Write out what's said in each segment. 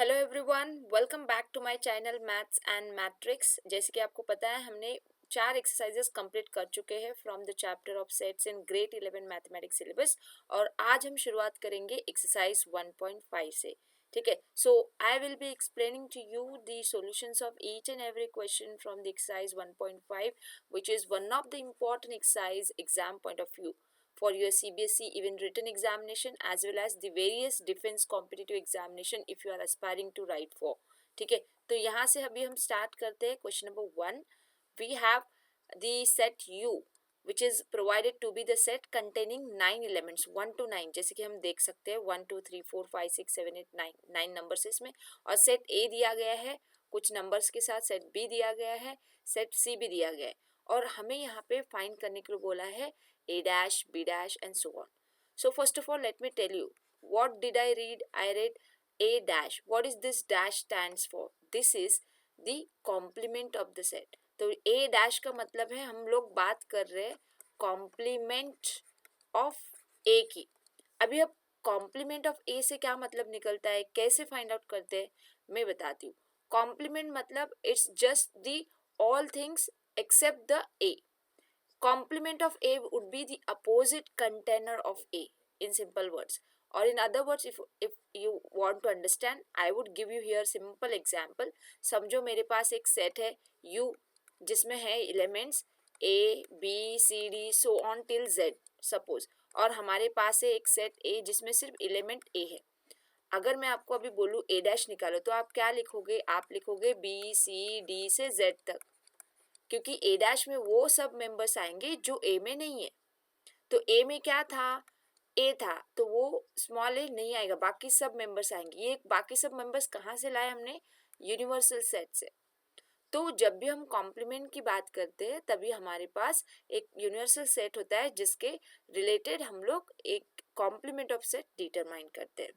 Hello everyone, welcome back to my channel maths and matrix. जैसे कि आपको पता है हमने 4 एक्सरसाइजेस कंप्लीट कर चुके हैं from the chapter of sets in grade 11 mathematics syllabus और आज हम शुरुआत करेंगे एक्सरसाइज 1.5 से। ठीक है, so I will be explaining to you the solutions of each and every question from the exercise 1.5 which is one of the important exercise exam point of view for your CBSE even written examination as well as the various defense competitive examination if you are aspiring to write for। ठीक है, तो यहाँ से अभी हम start करते हैं। Question number 1, we have the set U which is provided to be the set containing 9 elements 1 to 9। जैसे कि हम देख सकते हैं 1 2 3 4 5 6 7 8 9 9 नंबर्स इसमें, और सेट A दिया गया है कुछ नंबर्स के साथ, सेट B दिया गया है, सेट C भी दिया गया है, और हमें यहाँ पे फाइंड करने के लिए बोला है A dash, B dash and so on. So first of all let me tell you what did I read? I read A dash. What is this dash stands for? This is the complement of the set. तो A dash का मतलब है हम लोग बात कर रहे हैं complement of A की। अभी अब complement of A से क्या मतलब निकलता है, कैसे फाइंड आउट करते हैं, मैं बताती हूँ। complement मतलब it's just the all things except the A। Complement of A would be the opposite container of A in simple words, or in other words if you want to understand I would give you here simple example। समझो मेरे पास एक set है U जिसमें है elements A B C D so on till Z suppose, और हमारे पास है एक सेट A जिसमें सिर्फ एलिमेंट A है। अगर मैं आपको अभी बोलूँ A डैश निकालो तो आप क्या लिखोगे, आप लिखोगे B C D से Z तक, क्योंकि ए डैश में वो सब मेंबर्स आएंगे जो ए में नहीं है। तो ए में क्या था, ए था, तो वो स्मॉल ए नहीं आएगा, बाकी सब मेंबर्स आएंगे। ये बाकी सब मेंबर्स कहाँ से लाए हमने, यूनिवर्सल सेट से। तो जब भी हम कॉम्प्लीमेंट की बात करते हैं तभी हमारे पास एक यूनिवर्सल सेट होता है जिसके रिलेटेड हम लोग एक कॉम्प्लीमेंट ऑफ सेट डिटरमाइन करते हैं।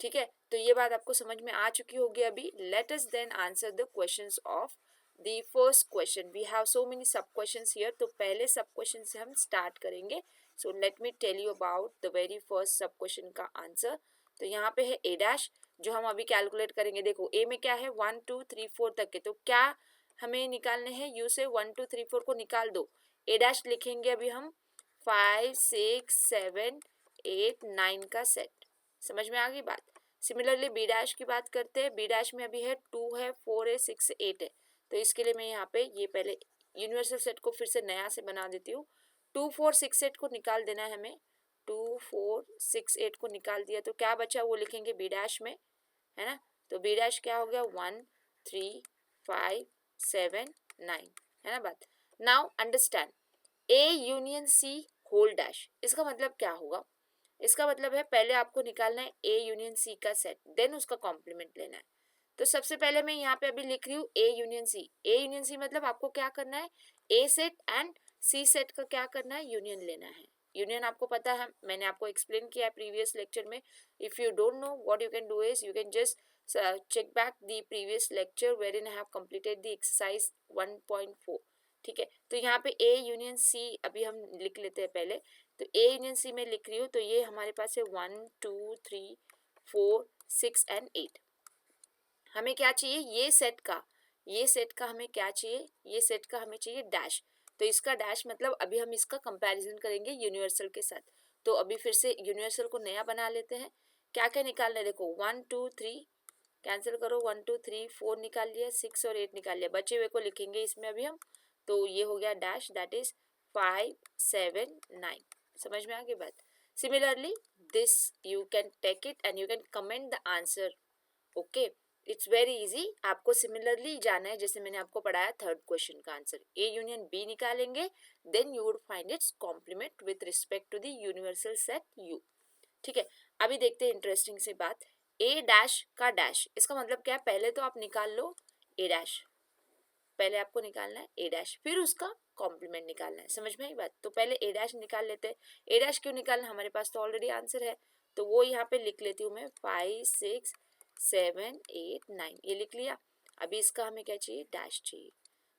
ठीक है, तो ये बात आपको समझ में आ चुकी होगी। अभी let us then answer the questions of the first question। we have so many sub questions here, तो पहले सब क्वेश्चन से हम स्टार्ट करेंगे। so let me tell you about the very first सब क्वेश्चन का आंसर। तो यहाँ पे है a डैश जो हम अभी कैलकुलेट करेंगे। देखो a में क्या है 1 2 3 4 तक के, तो क्या हमें निकालने हैं, u से 1 2 3 4 को निकाल दो। a डैश लिखेंगे अभी हम 5 6 7 8 9 का सेट। समझ में आ गई बात। सिमिलरली बी डैश की बात करते हैं। बी डैश में अभी है 2 है 4 है 6 8 है, तो इसके लिए मैं यहाँ पे ये पहले यूनिवर्सल सेट को फिर से नया से बना देती हूँ। 2 4 6 8 को निकाल देना है हमें। 2 4 6 8 को निकाल दिया तो क्या बचा वो लिखेंगे बी डैश में, है ना। तो बी डैश क्या हो गया 1 3 5 7 9, है ना बात। Now understand A union C whole dash, इसका मतलब क्या होगा, इसका मतलब है पहले आपको निकालना है ए यूनियन सी का सेट, देन उसका कॉम्प्लीमेंट लेना है। तो सबसे पहले मैं यहाँ पे अभी लिख रही हूँ ए यूनियन सी। ए यूनियन सी मतलब आपको क्या करना है, ए सेट एंड सी सेट का क्या करना है, यूनियन लेना है। यूनियन आपको पता है, मैंने आपको एक्सप्लेन किया है प्रीवियस लेक्चर में। If you don't know what you can do is you can just check back the previous lecture wherein I have completed the exercise 1.4। ठीक है, तो यहाँ पे A यूनियन C अभी हम लिख लेते हैं पहले। तो A यूनियन C में लिख रही हूँ, तो ये हमारे पास है 1 2 3 4 6 एंड 8। हमें क्या चाहिए, ये सेट का हमें क्या चाहिए, ये सेट का हमें चाहिए डैश। तो इसका डैश मतलब अभी हम इसका कंपैरिजन करेंगे यूनिवर्सल के साथ। तो अभी फिर से यूनिवर्सल को नया बना लेते हैं। क्या क्या निकालना है, देखो 1 2 3 कैंसिल करो, 1 2 3 4 निकाल लिया, 6 और 8 निकाल लिया, बचे हुए को लिखेंगे इसमें अभी हम। तो ये हो गया डैश, दैट इज 5 7 9। समझ में आ गई बात। Similarly this you can take it and you can comment the answer. Okay, it's very easy. आपको सिमिलरली जाना है जैसे मैंने आपको पढ़ाया थर्ड क्वेश्चन का आंसर। ए यूनियन बी निकालेंगे, then you would find its complement with respect to the universal set U. ठीक है, अभी देखते हैं इंटरेस्टिंग सी बात। ए डैश का डैश, इसका मतलब क्या है, पहले तो आप निकाल लो ए डैश, पहले आपको निकालना है ए डैश, फिर उसका कॉम्प्लीमेंट निकालना है। समझ में आई बात। तो पहले ए डैश निकाल लेते हैं। ए डैश क्यों निकालना, हमारे पास तो ऑलरेडी आंसर है, तो वो यहाँ पे लिख लेती हूँ मैं 5 6 7 8 9, ये लिख लिया। अभी इसका हमें क्या चाहिए, डैश चाहिए।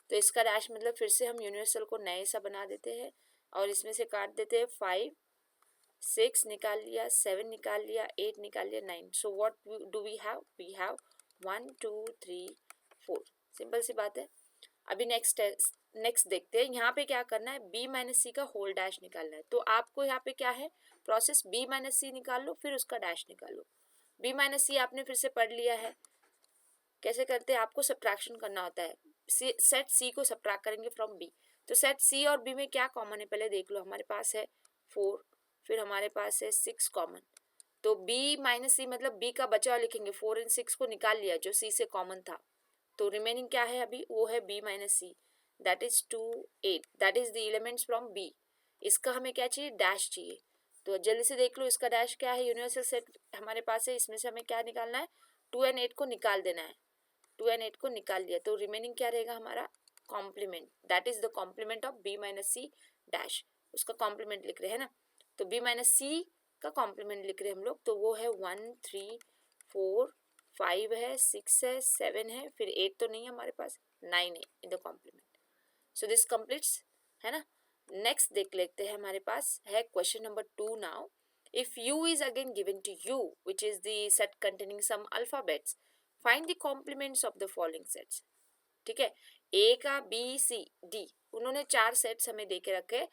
तो इसका डैश मतलब फिर से हम यूनिवर्सल को नए सा बना देते हैं और इसमें से काट देते हैं 5 6 निकाल लिया, 7 निकाल लिया, 8 निकाल लिया, 9. So what do we have? We have 1 2 3 4. Simple सी बात है. अभी नेक्स्ट देखते हैं. यहाँ पे क्या करना है, b माइनस सी का होल डैश निकालना है. तो आपको यहाँ पे क्या है प्रोसेस, b माइनस सी निकाल लो, फिर उसका डैश निकालो. b माइनस सी आपने फिर से पढ़ लिया है. कैसे करते हैं, आपको सब्ट्रैक्शन करना होता है. सेट c को सब्ट्रैक्ट करेंगे फ्रॉम b. तो सेट c और b में क्या कॉमन है पहले देख लो. हमारे पास है 4, फिर हमारे पास है 6 कॉमन. तो b माइनस सी मतलब b का बचा लिखेंगे. 4 और 6 को निकाल लिया जो c से कॉमन था. तो रिमेनिंग क्या है अभी, वो है b minus C, that is 2 8. That is the elements from b. इसका हमें क्या चाहिए, डैश चाहिए. तो जल्दी से देख लो इसका डैश क्या है. यूनिवर्सल सेट हमारे पास है, इसमें से हमें क्या निकालना है, 2 और 8 को निकाल देना है. 2 और 8 को निकाल लिया तो रिमेनिंग क्या रहेगा हमारा, complement. That is the complement of b minus C dash. उसका कॉम्प्लीमेंट लिख रहे हैं ना. तो b माइनस सी का कॉम्प्लीमेंट लिख रहे हैं हम लोग. तो वो है 1 3 4 5 है, 6 है, 7 है, फिर 8 तो नहीं है हमारे पास, 9 है in the complement. So this completes, है ना. नेक्स्ट देख लेते हैं. हमारे पास है question number 2 now. If u is again given to u, which is the set containing some alphabets, find the complements of the following sets. ठीक है, a का b c d उन्होंने 4 सेट्स हमें दे के रखे.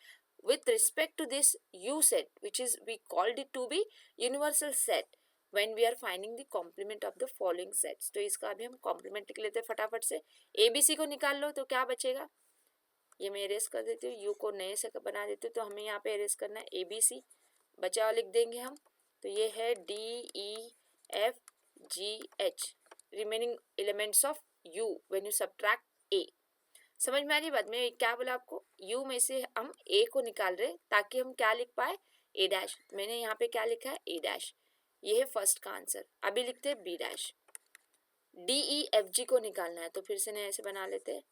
With respect to this u set, which is we called it to be universal set when we are finding the complement of the following sets. तो इसका अभी हम कॉम्प्लीमेंट लिख लेते हैं फटाफट से. a b c को निकाल लो तो क्या बचेगा, ये मैं एरेस कर देती हूँ, यू को नए से बना देती हूँ. तो हमें यहाँ पे एरेस करना है ए बी सी, बचा हुआ लिख देंगे हम. तो ये है D E F G H, remaining elements of U when you subtract A. समझ में आ रही बात. मैं क्या बोला आपको, यू में से हम ए को निकाल रहे ताकि हम क्या लिख पाए, ए डैश. मैंने यहाँ पे क्या लिखा है, ए डैश. ये है फर्स्ट का आंसर. अभी लिखते हैं B dash. D E F G को निकालना है तो फिर से नए से बना लेते हैं.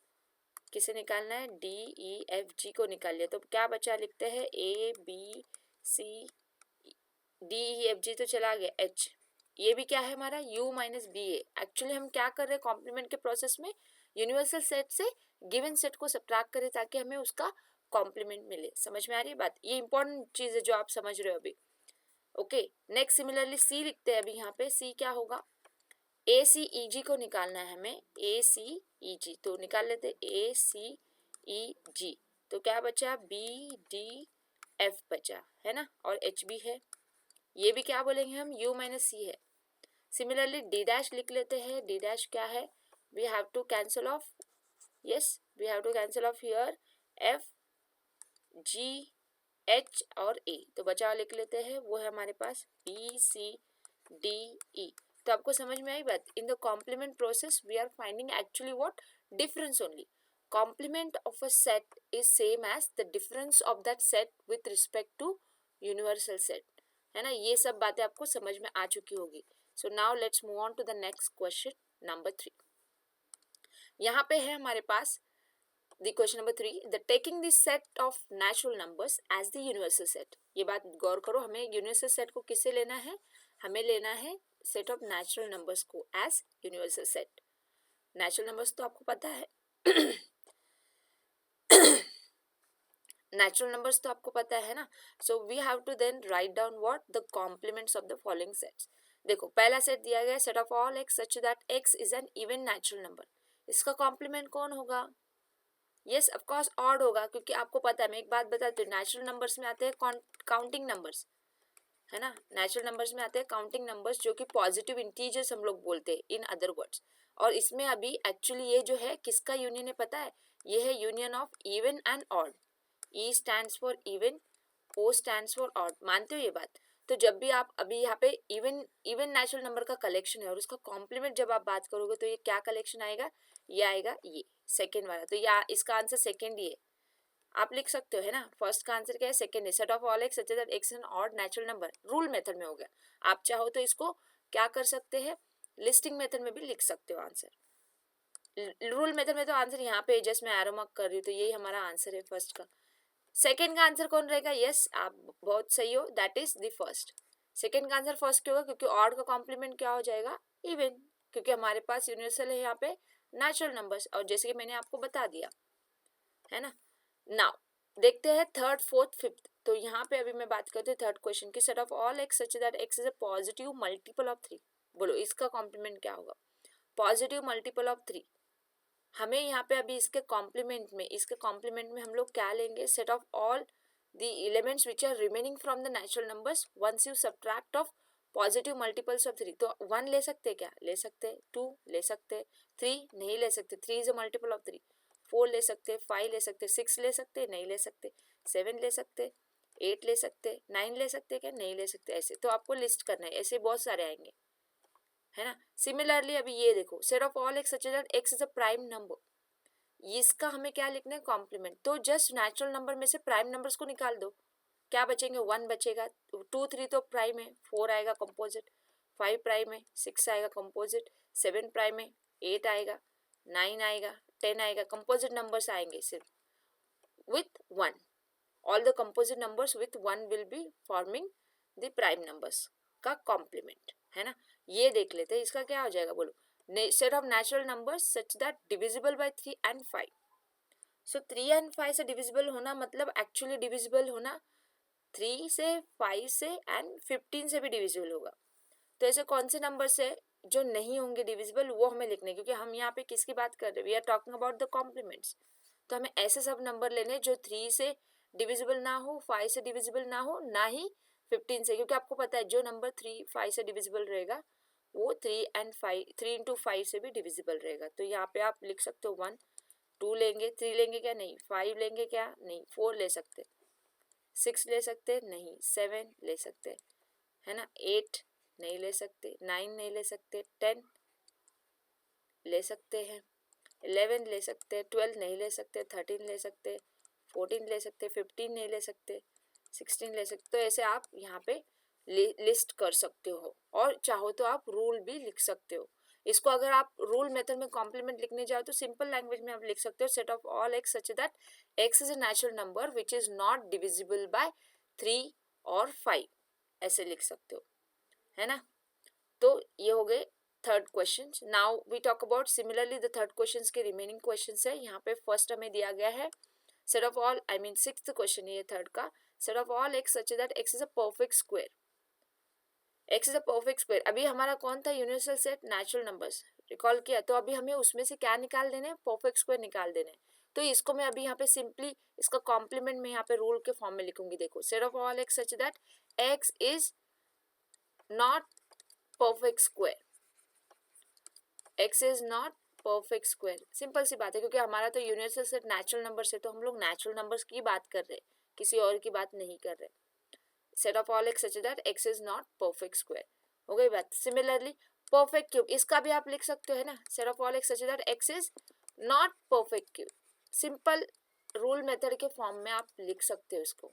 किसे निकालना है, डी ई एफ जी को निकाल लिया. तो क्या बचा, लिखते हैं A B C. D E F G तो चला गया, एच. ये भी क्या है हमारा, U minus B A. Actually हम क्या कर रहे हैं कॉम्प्लीमेंट के प्रोसेस में, यूनिवर्सल सेट से गिवन सेट को सब्ट्रैक्ट करें ताकि हमें उसका कॉम्प्लीमेंट मिले. समझ में आ रही है बात. ये इंपॉर्टेंट चीज है जो आप समझ रहे हो अभी. ओके, नेक्स्ट सिमिलरली सी लिखते हैं. अभी यहाँ पे सी क्या होगा, ए सी ई जी को निकालना है हमें. ए सी ई जी तो निकाल लेते, ए सी ई जी. तो क्या बचा, बी डी एफ बचा, है ना, और एच भी है. ये भी क्या बोलेंगे हम, यू माइनस सी है. सिमिलरली डी डैश लिख लेते हैं. डी डैश क्या है, we have to cancel off, yes we have to cancel off here F G H और ए. तो बचा लिख लेते हैं, वो है हमारे पास बी सी डी ई. तो आपको समझ में आई बात. In the complement process we are finding actually what, difference only. Complement of a set is same as the difference of that set with respect to universal set, है ना. ये सब बातें आपको समझ में आ चुकी होगी. So now let's move on to the next question number 3. यहाँ पे है हमारे पास the question number 3, the taking the set of natural numbers as the universal set. ये बात गौर करो, हमें यूनिवर्सल सेट को किससे लेना है, हमें लेना है सेट ऑफ नेचुरल नंबर्स को as universal set. Natural numbers तो आपको पता है नेचुरल नंबर्स तो आपको पता है ना. So we have to then write down what, the complements of the following sets. देखो पहला सेट दिया गया, set of all x such that x is an even natural number. इसका कॉम्प्लीमेंट कौन होगा, यस ऑफ कोर्स ऑड होगा, क्योंकि आपको पता है, मैं एक बात बताती हूँ, नेचुरल नंबर्स में आते हैं काउंटिंग नंबर्स, है ना. नेचुरल नंबर्स में आते हैं काउंटिंग नंबर्स जो कि पॉजिटिव इंटीजर्स हम लोग बोलते हैं इन अदर वर्ड्स. और इसमें अभी एक्चुअली ये जो है किसका यूनियन है पता है, ये है union of even and odd. E stands for even, O stands for odd. मानते हो ये बात. तो जब भी आप अभी यहाँ पे इवन नेचुरल नंबर का कलेक्शन है और उसका कॉम्प्लीमेंट जब आप बात करोगे तो ये क्या कलेक्शन आएगा, ये आएगा ये सेकेंड वाला. तो या इसका आंसर सेकेंड ही है, आप लिख सकते हो, है ना. फर्स्ट का आंसर क्या है, सेकेंड है. Set of all x such that X an odd natural number, rule method में हो गया. आप चाहो तो इसको क्या कर सकते हैं, लिस्टिंग मेथड में भी लिख सकते हो आंसर. रूल मेथड में तो आंसर यहाँ पे जस्ट मैं एरो मार्क कर रही हूँ, तो यही हमारा आंसर है फर्स्ट का. सेकेंड का आंसर कौन रहेगा, यस आप बहुत सही हो, that is the first. Second का आंसर फर्स्ट क्यों होगा, क्योंकि ऑड का कॉम्प्लीमेंट क्या हो जाएगा, इवन, क्योंकि हमारे पास यूनिवर्सल है यहाँ पे नेचुरल नंबर्स, और जैसे कि मैंने आपको बता दिया, है ना. नाउ देखते हैं थर्ड फोर्थ फिफ्थ. तो यहाँ पे अभी मैं बात करती हूँ थर्ड क्वेश्चन की, set of all x such that x is a positive multiple of 3। बोलो इसका कॉम्प्लीमेंट क्या होगा? Positive multiple of 3। हमें यहाँ पे अभी इसके कॉम्प्लीमेंट में हम लोग क्या लेंगे? Set of all the elements which are remaining from the natural numbers once you subtract of positive multiples of 3। तो 1 ले सकते हैं क्या? ले सकते हैं। 2 ले सकते हैं। 3 नहीं ले सकते, 3 इज अ मल्टीपल ऑफ 3। 4 ले सकते हैं, 5 ले सकते हैं, 6 ले सकते हैं, नहीं ले सकते, 7 ले सकते, 8 ले सकते, 9 ले सकते क्या? नहीं ले सकते। ऐसे तो आपको लिस्ट करना है, ऐसे बहुत सारे आएंगे, है ना। सिमिलरली अभी ये देखो, set of all x such that x is a prime number, इसका हमें क्या लिखना है? कॉम्प्लीमेंट। तो जस्ट नेचुरल नंबर में से प्राइम नंबर्स को निकाल दो, क्या बचेंगे? 1 बचेगा, 2 3 तो प्राइम है, 4 आएगा कंपोजिट, 5 प्राइम है, 6 आएगा कंपोजिट, 7 प्राइम है, 8 आएगा, 9 आएगा, 10 आएगा। कंपोजिट नंबर्स आएंगे सिर्फ with 1, all the composite numbers with 1 will be forming the prime numbers का कॉम्प्लीमेंट, है ना। ये देख लेते हैं इसका क्या हो जाएगा, बोलो। Set of natural numbers such that divisible by 3 and 5। So 3 and 5 से डिविजिबल होना मतलब एक्चुअली डिविजिबल होना 3 से, 5 से एंड 15 से भी डिविजिबल होगा। तो ऐसे कौन से नंबर से जो नहीं होंगे डिविजिबल, वो हमें लिखने, क्योंकि हम यहाँ पे किसकी बात कर रहे हैं? We are talking about the complements. तो हमें ऐसे सब नंबर लेने जो 3 से डिविजिबल ना हो, 5 से डिविजिबल ना हो, ना ही 15 से, क्योंकि आपको पता है जो नंबर 3 5 से डिविजिबल रहेगा वो 3 and 5 3 into 5 से भी डिविजिबल रहेगा। तो यहाँ पे आप लिख सकते हो 1, 2 लेंगे, 3 लेंगे क्या? नहीं। 5 लेंगे क्या? नहीं। 4 ले सकते, 6 ले सकते, नहीं। 7 ले सकते, है ना। 8 नहीं ले सकते, 9 नहीं ले सकते, 10 ले सकते हैं, 11 ले सकते, 12 नहीं ले सकते, 13 ले सकते, 14 ले सकते, 15 नहीं ले सकते, 16 ले सकते। तो ऐसे आप यहाँ पे लिस्ट कर सकते हो, और चाहो तो आप रूल भी लिख सकते हो। इसको अगर आप रूल मेथड में कॉम्प्लीमेंट लिखने जाओ तो सिंपल लैंग्वेज में आप लिख सकते हो, set of all x such that x is a natural number which is not divisible by 3 और 5, ऐसे लिख सकते हो, है ना। तो ये हो गए third question. Now we talk about similarly the third question के रिमेनिंग क्वेश्चन है। यहाँ पे फर्स्ट हमें दिया गया है set of all, I mean sixth question है ये थर्ड का, set of all x such that x is a perfect square. X is a perfect square, अभी हमारा कौन था? Universal set natural numbers, recall किया। तो अभी हमें उसमें से क्या निकाल देने? परफेक्ट स्क्वायर निकाल देने। तो इसको मैं अभी यहाँ पे सिंपली इसका कॉम्प्लीमेंट में यहाँ पे रूल के फॉर्म में लिखूंगी। देखो, set of all x such that x is not perfect square, x is not perfect square. Simple सी बात है, क्योंकि हमारा तो यूनिवर्सल सेट नेचुरल नंबर से, तो हम लोग नेचुरल नंबर्स की बात कर रहे हैं, किसी और की बात नहीं कर रहे। Set of all x such that x is not perfect square, हो गई बात। सिमिलरली परफेक्ट क्यूब, इसका भी आप लिख सकते हो, है ना। Set of all x such that x is not perfect cube, simple rule method के फॉर्म में आप लिख सकते हो इसको।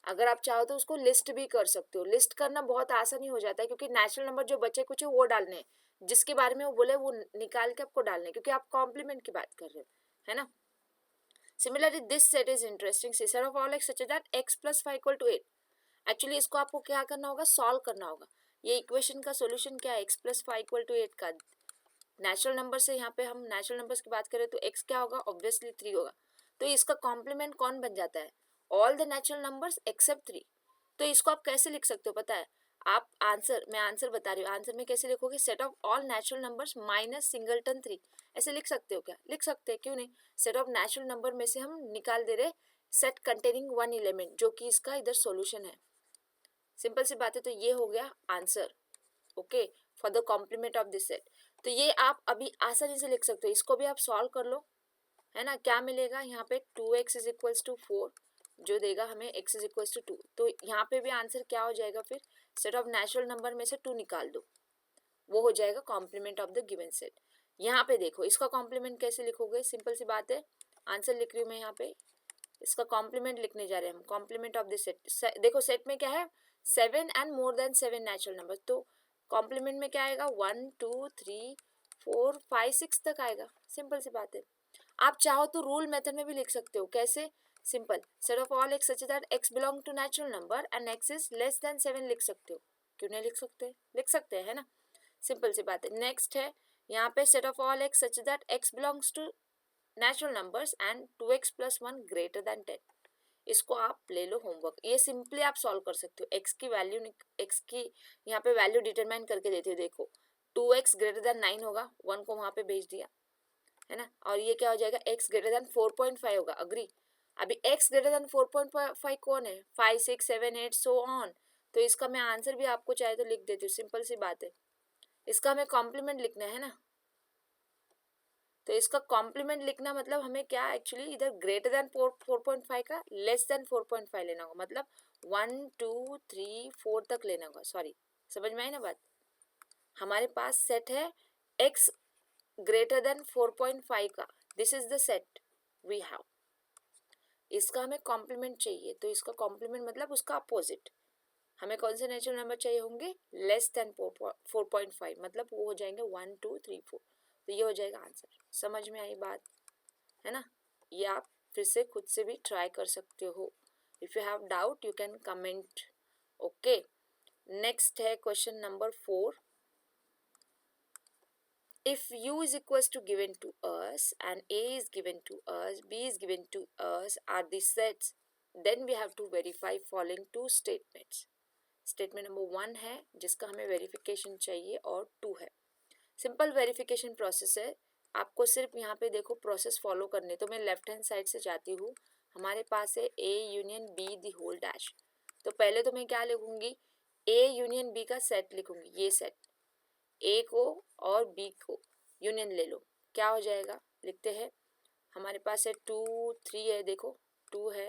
अगर आप चाहो तो उसको लिस्ट भी कर सकते हो। लिस्ट करना बहुत आसानी हो जाता है, क्योंकि नेचुरल नंबर जो बचे कुछ है वो डालने हैं, जिसके बारे में वो बोले वो निकाल के आपको डालने, क्योंकि आप कॉम्प्लीमेंट की बात कर रहे हो, है ना। Similarly this set is interesting, set of all x such that x plus 5 equal to 8। Actually इसको आपको क्या करना होगा? सॉल्व करना होगा। ये इक्वेशन का सोल्यूशन क्या है? एक्स प्लस 5 इक्वल टू 8 का नेचुरल नंबर से, यहाँ पे हम नेचुरल नंबर्स की बात करें तो एक्स क्या होगा? ऑब्वियसली 3 होगा। तो इसका कॉम्प्लीमेंट कौन बन जाता है? All the natural numbers accept 3। तो इसको आप कैसे लिख सकते हो पता है? आप मैं आंसर बता रही हूँ, आंसर में कैसे लिखोगे? Set of all natural numbers minus singleton 3, ऐसे लिख सकते हो क्या? लिख सकते हैं, क्यों नहीं। सेट ऑफ नेचुरल नंबर में से हम निकाल दे रहे सेट कंटेनिंग 1 एलिमेंट, जो कि इसका इधर सोल्यूशन है। सिंपल सी बात है। तो ये हो गया answer, okay, for the complement of this set. तो ये आप अभी आसानी से लिख सकते हो, इसको भी आप सॉल्व कर लो, है ना। क्या मिलेगा यहाँ पे? 2x इज इक्वल्स टू 4, जो देगा हमें x इज इक्वल्स टू 2। तो यहाँ पे भी आंसर क्या हो जाएगा? फिर सेट ऑफ नेचुरल नंबर में से 2 निकाल दो, वो हो जाएगा complement of the given set. यहाँ पे देखो, इसका कॉम्प्लीमेंट कैसे लिखोगे? सिंपल सी बात है, आंसर लिख रही हूँ मैं यहाँ पे, इसका कॉम्प्लीमेंट लिखने जा रहे हैं हम। कॉम्प्लीमेंट ऑफ दिस सेट, देखो सेट में क्या है? 7 and more than 7 natural number. तो कॉम्प्लीमेंट में क्या आएगा? 1 2 3 4 5 6 तक आएगा। सिंपल सी बात है। आप चाहो तो रूल मेथड में भी लिख सकते हो। कैसे? Simple, set of all x such that x belong to natural number and x is less than 7 लिख सकते हो। क्यों नहीं लिख सकते? लिख सकते हैं, है ना। सिंपल सी बात है। नेक्स्ट है यहाँ पे set of all x such that x belongs to natural numbers and 2x plus 1 greater than 10। इसको आप ले लो होमवर्क। ये सिंपली आप सॉल्व कर सकते हो। एक्स की वैल्यू, एक्स की यहाँ पे वैल्यू डिटरमाइन करके देते हो। देखो 2x ग्रेटर देन 9 होगा, 1 को वहाँ पे भेज दिया है ना, और ये क्या हो जाएगा, x ग्रेटर देन 4.5 होगा। अग्री। अभी x ग्रेटर देन 4.5 कौन है, 5 6 7 8 सो ऑन। तो इसका मैं आंसर भी आपको चाहे तो लिख देती हूँ, सिंपल सी बात है। इसका हमें कॉम्प्लीमेंट लिखना है ना, तो इसका कॉम्प्लीमेंट लिखना मतलब हमें क्या, एक्चुअली इधर ग्रेटर देन 4.5 का लेस देन 4.5 लेना होगा, मतलब 1 2 3 4 तक लेना होगा। सॉरी, समझ में आई ना बात। हमारे पास सेट है x ग्रेटर देन 4.5 का, this is the set we have. इसका हमें कॉम्प्लीमेंट चाहिए, तो इसका कॉम्प्लीमेंट मतलब उसका अपोजिट। हमें कौन से नेचुरल नंबर चाहिए होंगे, लेस देन 4.5, मतलब वो हो जाएंगे 1 2 3 4। तो ये हो जाएगा आंसर। समझ में आई बात है ना। ये आप फिर से खुद से भी ट्राई कर सकते हो। If you have doubt you can comment. Okay, next है question number 4। If u is equals to given to us and a is given to us, b is given to us are the sets, then we have to verify following two statements. Statement number 1 है जिसका हमें verification चाहिए, और 2 है। Simple verification process है, आपको सिर्फ यहाँ पे देखो प्रोसेस फॉलो करने। तो मैं लेफ्ट हैंड साइड से जाती हूँ, हमारे पास है a union b the whole dash. तो पहले तो मैं क्या लिखूंगी, a यूनियन b का सेट लिखूंगी। ये सेट a को और b को यूनियन ले लो, क्या हो जाएगा, लिखते हैं। हमारे पास है 2 3 है, देखो 2 है,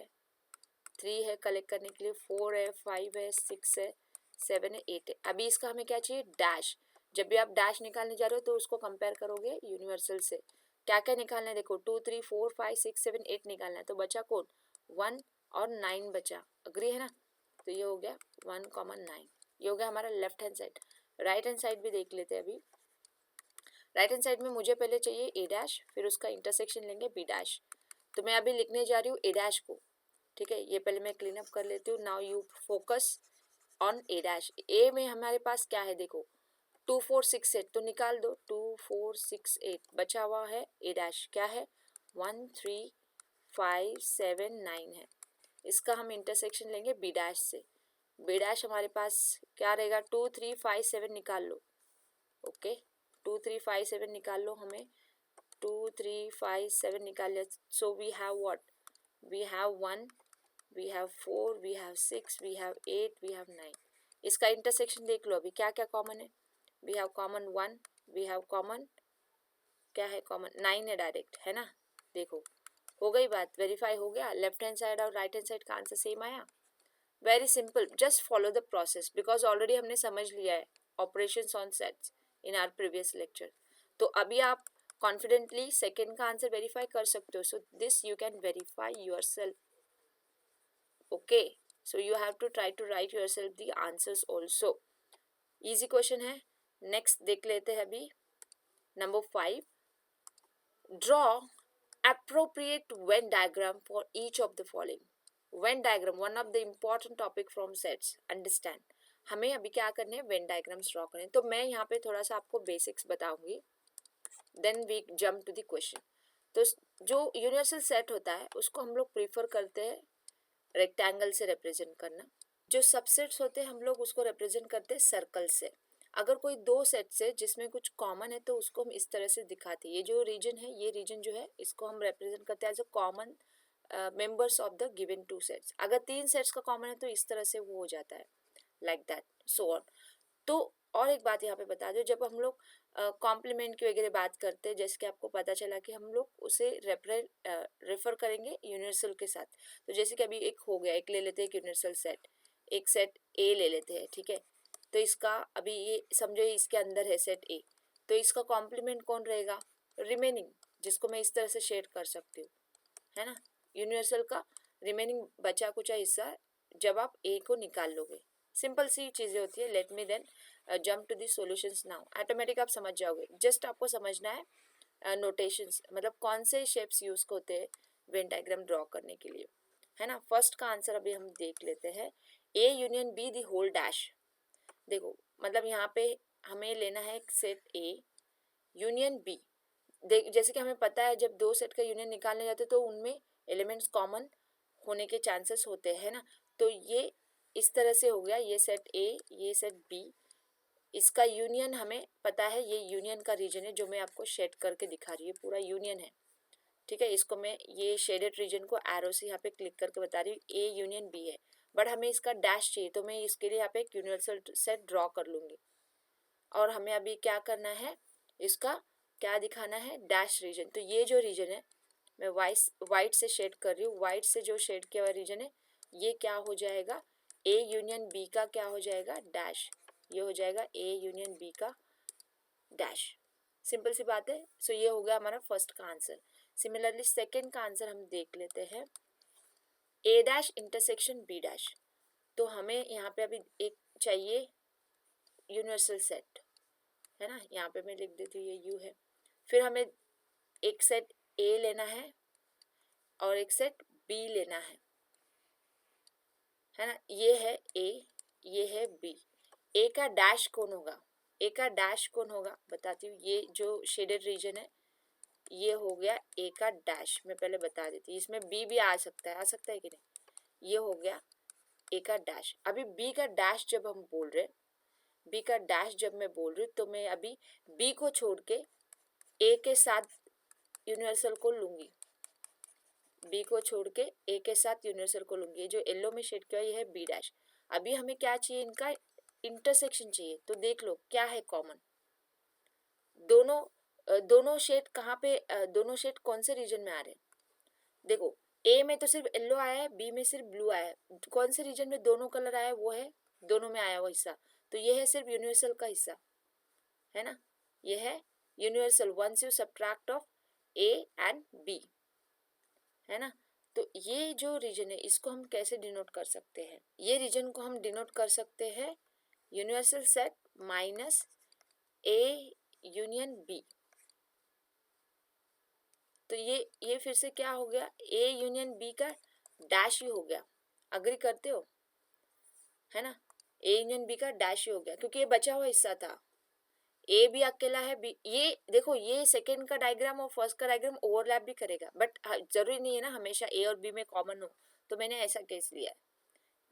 3 है कलेक्ट करने के लिए, 4 है, 5 है, 6 है, 7 है, 8 है। अभी इसका हमें क्या चाहिए, डैश। जब भी आप डैश निकालने जा रहे हो तो उसको कंपेयर करोगे यूनिवर्सल से। क्या क्या निकालना है, देखो 2 3 4 5 6 7 8 निकालना है। तो बचा कौन, 1 और 9 बचा। अग्री है ना। तो ये हो गया 1 9। ये हो गया हमारा left hand side. Right hand side भी देख लेते हैं। अभी राइट हैंड साइड में मुझे पहले चाहिए ए डैश, फिर उसका इंटरसेक्शन लेंगे बी डैश। तो मैं अभी लिखने जा रही हूँ ए डैश को, ठीक है। ये पहले मैं क्लीन अप कर लेती हूँ। Now you focus on A dash. A में हमारे पास क्या है, देखो 2 4 6 8, तो निकाल दो 2 4 6 8। बचा हुआ है ए डैश, क्या है 1 3 5 7 9 है। इसका हम इंटरसेक्शन लेंगे बी डैश से। बी डैश हमारे पास क्या रहेगा, 2 3 5 7 निकाल लो। ओके 2 3 5 7 निकाल लो, हमें 2 3 5 7 निकाल लिया। So we have what, we have 1, we have 4, we have 6, we have 8, we have 9। इसका इंटरसेक्शन देख लो अभी क्या क्या कॉमन है। We have common 1, we have common क्या है, कॉमन 9 है डायरेक्ट, है ना। देखो हो गई बात, वेरीफाई हो गया। लेफ्ट हैंड साइड और राइट हैंड साइड का आंसर सेम आया। Very simple, just follow the process, because already हमने समझ लिया है operations on sets in our previous lecture. तो अभी आप कॉन्फिडेंटली सेकेंड का आंसर वेरीफाई कर सकते हो। So this you can verify yourself. Okay, so you have to try to write yourself the answers also. Easy question है। Next देख लेते हैं अभी number 5। Draw appropriate Venn diagram for each of the following. Venn diagram, one of the important topic from sets. Understand? हमें अभी क्या करने हैं, वेन डायग्राम्स ड्रॉ करने। तो मैं यहाँ पे थोड़ा सा आपको बेसिक्स बताऊंगी, then we jump to the question. तो जो यूनिवर्सल सेट होता है उसको हम लोग प्रीफर करते हैं रेक्टेंगल से रिप्रेजेंट करना। जो सबसेट्स होते हैं हम लोग उसको रिप्रेजेंट करते हैं सर्कल से। अगर कोई दो सेट्स है जिसमें कुछ कॉमन है तो उसको हम इस तरह से दिखाते हैं। ये जो रीजन है, ये रीजन जो है इसको हम रिप्रेजेंट करते हैं as a common members of the given two sets. अगर 3 सेट्स का कॉमन है तो इस तरह से वो हो जाता है, लाइक दैट, सो ऑन। तो और एक बात यहाँ पे बता दो, जब हम लोग कॉम्प्लीमेंट की वगैरह बात करते हैं, जैसे कि आपको पता चला कि हम लोग उसे रेफर करेंगे यूनिवर्सल के साथ। तो जैसे कि अभी एक हो गया, एक ले लेते हैं एक यूनिवर्सल सेट, एक सेट ए ले लेते हैं, ठीक है। तो इसका अभी ये समझो इसके अंदर है सेट ए, तो इसका कॉम्प्लीमेंट कौन रहेगा, रिमेनिंग, जिसको मैं इस तरह से शेड कर सकती हूँ, है ना। यूनिवर्सल का रिमेनिंग बचा कुचा हिस्सा जब आप ए को निकाल लोगे। सिंपल सी चीज़ें होती है। Let me then jump to the solutions now. Automatic आप समझ जाओगे, जस्ट आपको समझना है नोटेशंस, मतलब कौन से शेप्स यूज होते हैं वेन डायग्राम ड्रॉ करने के लिए, है ना। फर्स्ट का आंसर अभी हम देख लेते हैं, A union B the whole dash. देखो मतलब यहाँ पे हमें लेना है सेट ए यूनियन बी। जैसे कि हमें पता है जब दो सेट का यूनियन निकालने जाते तो उनमें एलिमेंट्स कॉमन होने के चांसेस होते हैं ना। तो ये इस तरह से हो गया, ये सेट ए, ये सेट बी, इसका यूनियन हमें पता है, ये यूनियन का रीजन है जो मैं आपको शेड करके दिखा रही हूँ, पूरा यूनियन है, ठीक है। इसको मैं ये शेडेड रीजन को एरो से यहाँ पे क्लिक करके बता रही हूँ, ए यूनियन बी है, बट हमें इसका डैश चाहिए, तो मैं इसके लिए यहाँ पे एक यूनिवर्सल सेट ड्रॉ कर लूँगी। और हमें अभी क्या करना है, इसका क्या दिखाना है, डैश रीजन। तो ये जो रीजन है, मैं वाइट से शेड कर रही हूँ, वाइट से जो शेड किया हुआ रीजन है, ये क्या हो जाएगा, ए यूनियन बी का क्या हो जाएगा, डैश। ये हो जाएगा ए यूनियन बी का डैश। सिंपल सी बात है। सो ये हो गया हमारा फर्स्ट का आंसर। सिमिलरली सेकेंड का आंसर हम देख लेते हैं, A dash intersection B dash. तो हमें यहाँ पे अभी एक चाहिए यूनिवर्सल सेट, है ना, यहाँ पे मैं लिख देती हूँ ये यू है। फिर हमें एक सेट ए लेना है और एक सेट बी लेना है ना। ये है ए, ये है बी। ए का डैश कौन होगा, ए का डैश कौन होगा बताती हूँ। ये जो शेडेड रीजन है, ये हो गया ए का डैश। मैं पहले बता देती हूँ, इसमें बी भी आ सकता है कि नहीं। ये हो गया ए का डैश। अभी बी का डैश जब हम बोल रहे, बी का डैश जब मैं बोल रही हूँ, तो मैं अभी बी को छोड़ के ए के साथ यूनिवर्सल को लूंगी, बी को छोड़ के ए के साथ यूनिवर्सल को लूंगी। ये जो येलो में शेड किया ये है बी डैश। अभी हमें क्या चाहिए, इनका इंटरसेक्शन चाहिए। तो देख लो क्या है कॉमन, दोनों शेड कहाँ पे, दोनों शेड कौन से रीजन में आ रहे हैं। देखो ए में तो सिर्फ येलो आया है, बी में सिर्फ ब्लू आया है, कौन से रीजन में दोनों कलर आया है, वो है दोनों में आया हुआ हिस्सा। तो ये है सिर्फ यूनिवर्सल का हिस्सा, है ना, ये है universal once you subtract of A and B, है ना। तो ये जो रीजन है इसको हम कैसे डिनोट कर सकते हैं, ये रीजन को हम डिनोट कर सकते हैं universal set minus A union B. तो ये फिर से क्या हो गया, ए यूनियन बी का डैश ही हो गया। अग्री करते हो, है ना, ए यूनियन बी का डैश ही हो गया, क्योंकि ये बचा हुआ हिस्सा था। ए भी अकेला है, बी, ये देखो ये सेकेंड का डायग्राम और फर्स्ट का डायग्राम ओवरलैप भी करेगा, बट जरूरी नहीं है ना हमेशा ए और बी में कॉमन हो। तो मैंने ऐसा केस लिया है,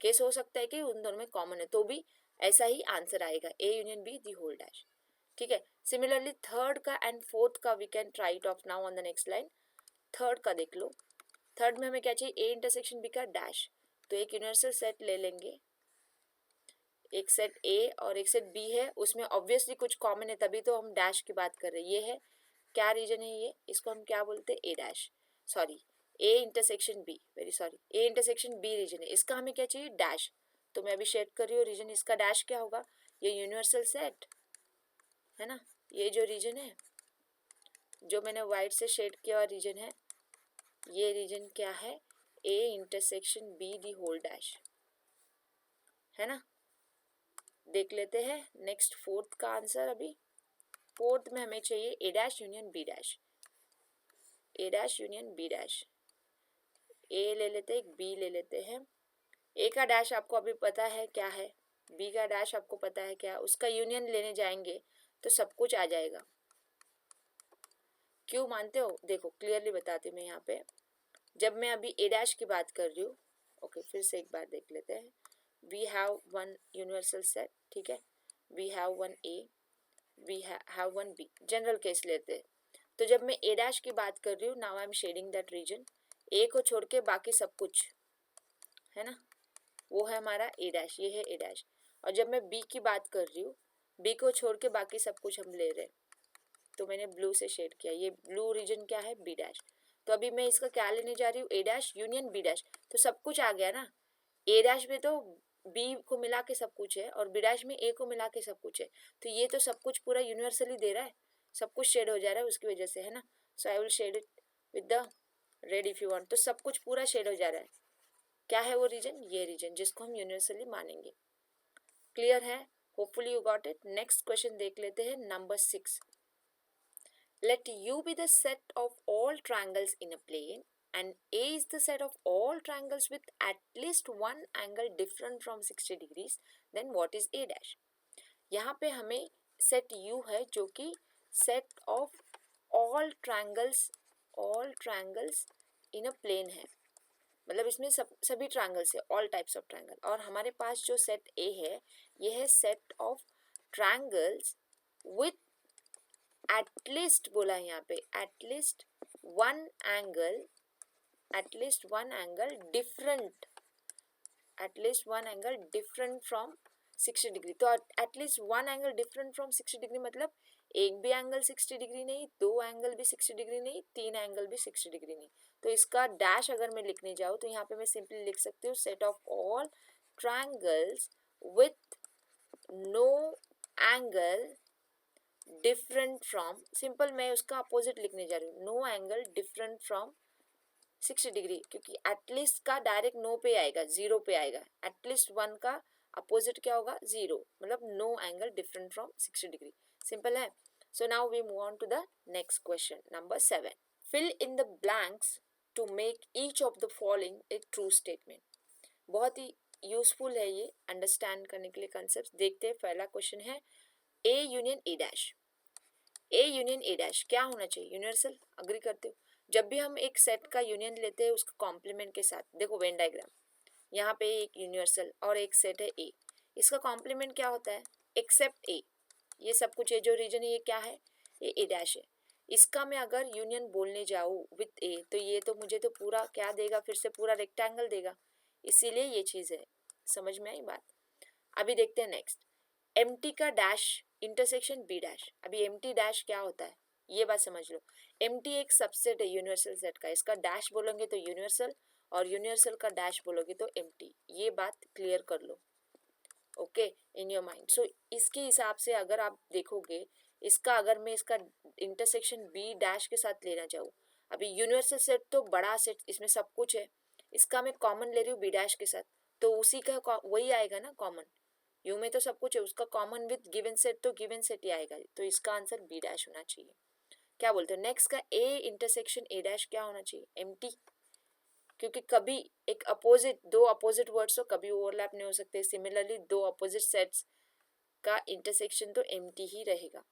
केस हो सकता है कि उन दोनों में कॉमन है, तो भी ऐसा ही आंसर आएगा, A union B the whole dash, ठीक है। सिमिलरली थर्ड का एंड फोर्थ का we can try it of now on the next line. Third का देख लो, थर्ड में हमें क्या चाहिए, ए इंटरसेक्शन बी का डैश। तो एक यूनिवर्सल सेट ले लेंगे, एक सेट ए और एक सेट बी है, उसमें ऑब्वियसली कुछ कॉमन है, तभी तो हम डैश की बात कर रहे हैं। ये है क्या रीजन है, ये इसको हम क्या बोलते हैं, A dash, sorry A intersection B, very sorry, A intersection B region है, इसका हमें क्या चाहिए, डैश। तो मैं अभी शेड कर रही हूँ रीजन, इसका डैश क्या होगा, ये यूनिवर्सल सेट है ना। ये जो रीजन है, जो मैंने व्हाइट से शेड किया हुआ रीजन है, ये रीजन क्या है, A intersection B the whole dash, है ना। देख लेते हैं नेक्स्ट फोर्थ का आंसर। अभी फोर्थ में हमें चाहिए A dash union B dash, A dash union B dash. A ले लेते हैं, एक बी ले लेते हैं। ए का डैश आपको अभी पता है क्या है, बी का डैश आपको पता है क्या, उसका यूनियन लेने जाएंगे तो सब कुछ आ जाएगा। क्यों मानते हो, देखो क्लियरली बताती हूँ मैं यहाँ पे। जब मैं अभी ए डैश की बात कर रही हूँ, ओके फिर से एक बार देख लेते हैं। We have one universal set, ठीक है, we have one A, we have one B, general case लेते हैं। तो जब मैं ए डैश की बात कर रही हूँ, now I am shading that region, A को छोड़ के बाकी सब कुछ, है ना, वो है हमारा ए डैश, ये है ए डैश। और जब मैं बी की बात कर रही हूँ, बी को छोड़ के बाकी सब कुछ हम ले रहे हैं, तो मैंने ब्लू से शेड किया, ये ब्लू रीजन क्या है, बी डैश। तो अभी मैं इसका क्या लेने जा रही हूँ, ए डैश यूनियन बी डैश। तो सब कुछ आ गया ना, ए डैश में तो बी को मिला के सब कुछ है और बी डैश में ए को मिला के सब कुछ है। तो ये तो सब कुछ पूरा यूनिवर्सली दे रहा है, सब कुछ शेड हो जा रहा है उसकी वजह से, है ना। So I will shade it with the red if you want. तो सब कुछ पूरा शेड हो जा रहा है, क्या है वो रीजन, ये रीजन जिसको हम यूनिवर्सली मानेंगे। क्लियर है, hopefully you got it. Next question देख लेते हैं, number 6। Let U be the set of all triangles in a plane and A is the set of all triangles with at least one angle different from 60 degrees, then what is A dash? यहाँ पे हमें set U है जो कि set of all triangles in a plane है। मतलब इसमें सभी ट्रायंगल्स है, ऑल टाइप्स ऑफ ट्रायंगल। और हमारे पास जो सेट ए है ये है set of triangles with at least, बोला है यहाँ पे at least one angle, at least one angle different, at least one angle different from 60 degree. तो at least one angle different from 60 degree मतलब एक भी एंगल 60 डिग्री नहीं, दो एंगल भी 60 डिग्री नहीं, तीन एंगल भी 60 डिग्री नहीं। तो इसका डैश अगर मैं लिखने जाऊँ तो यहाँ पे मैं सिंपली लिख सकती हूँ set of all triangles with no angle different from, simple मैं उसका अपोजिट लिखने जा रही हूँ, no angle different from 60 degree, क्योंकि एटलीस्ट का डायरेक्ट नो पे आएगा, जीरो पे आएगा। एटलीस्ट वन का अपोजिट क्या होगा, जीरो, मतलब no angle different from 60 degree. Simple है। So now we move on to the next question number 7। Fill in the blanks to make each of the following a true statement. बहुत ही useful है ये understand करने के लिए concept. देखते हैं, पहला क्वेश्चन है A union A dash. A union A dash क्या होना चाहिए, यूनिवर्सल, अग्री करते हो। जब भी हम एक सेट का यूनियन लेते हैं उसका कॉम्प्लीमेंट के साथ, देखो वेन डायग्राम, यहाँ पे एक यूनिवर्सल और एक सेट है ए, इसका कॉम्प्लीमेंट क्या होता है, एक्सेप्ट ए। ये सब कुछ है, जो रीजन है ये क्या है, ये ए डैश है। इसका मैं अगर यूनियन बोलने जाऊँ विथ ए तो ये तो मुझे तो पूरा क्या देगा, फिर से पूरा रेक्टेंगल देगा, इसीलिए ये चीज़ है। समझ में आई बात। अभी देखते हैं नेक्स्ट, एम टी का डैश इंटरसेक्शन बी डैश। अभी एम टी डैश क्या होता है ये बात समझ लो। एम टी एक सबसेट है यूनिवर्सल सेट का, इसका डैश बोलोगे तो यूनिवर्सल, और यूनिवर्सल का डैश बोलोगे तो एम टी। ये बात क्लियर कर लो, ओके, इन योर माइंड। सो इसके हिसाब से अगर आप देखोगे, इसका अगर मैं इसका इंटरसेक्शन बी डैश के साथ लेना चाहूँ, अभी यूनिवर्सल सेट तो बड़ा सेट, इसमें सब कुछ है, इसका मैं कॉमन ले रही हूँ बी डैश के साथ, तो उसी का वही आएगा ना कॉमन। यू में तो सब कुछ है, उसका कॉमन विद गिवन सेट तो गिवन सेट ही आएगा, तो इसका आंसर बी डैश होना चाहिए। क्या बोलते हो नेक्स्ट का ए इंटरसेक्शन ए डैश क्या होना चाहिए, एम टी, क्योंकि कभी एक अपोजिट, दो अपोजिट वर्ड्स तो कभी ओवरलैप नहीं हो सकते। सिमिलरली दो अपोजिट सेट्स का इंटरसेक्शन तो एम टी ही रहेगा।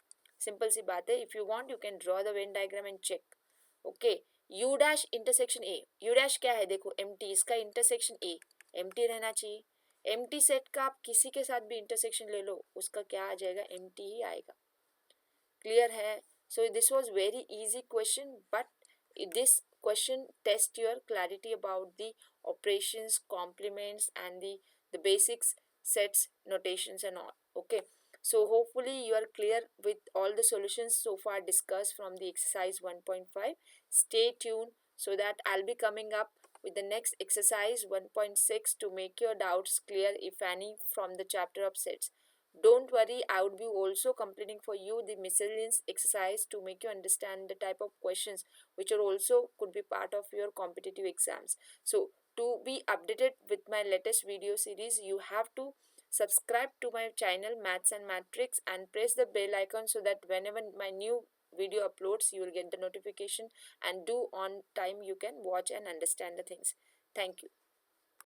सिंपल सी बात है। If you want you can draw the Venn diagram and check. Okay, U dash intersection A, U dash क्या है देखो एम टी, इसका इंटरसेक्शन ए, एम टी रहना चाहिए। एम टी सेट का आप किसी के साथ भी इंटरसेक्शन ले लो, उसका क्या आ जाएगा, एम टी ही आएगा। क्लियर है। So this was very easy question, but this question test your clarity about the operations, complements and the basics, sets, notations and all. Okay, so hopefully you are clear with all the solutions so far discussed from the exercise 1.5. Stay tuned so that I'll be coming up with the next exercise 1.6 to make your doubts clear, if any, from the chapter of sets. Don't worry, I would be also completing for you the miscellaneous exercise to make you understand the type of questions which are also could be part of your competitive exams. So to be updated with my latest video series, you have to subscribe to my channel Maths and Matrix and press the bell icon so that whenever my new video uploads you will get the notification, and do on time you can watch and understand the things. Thank you.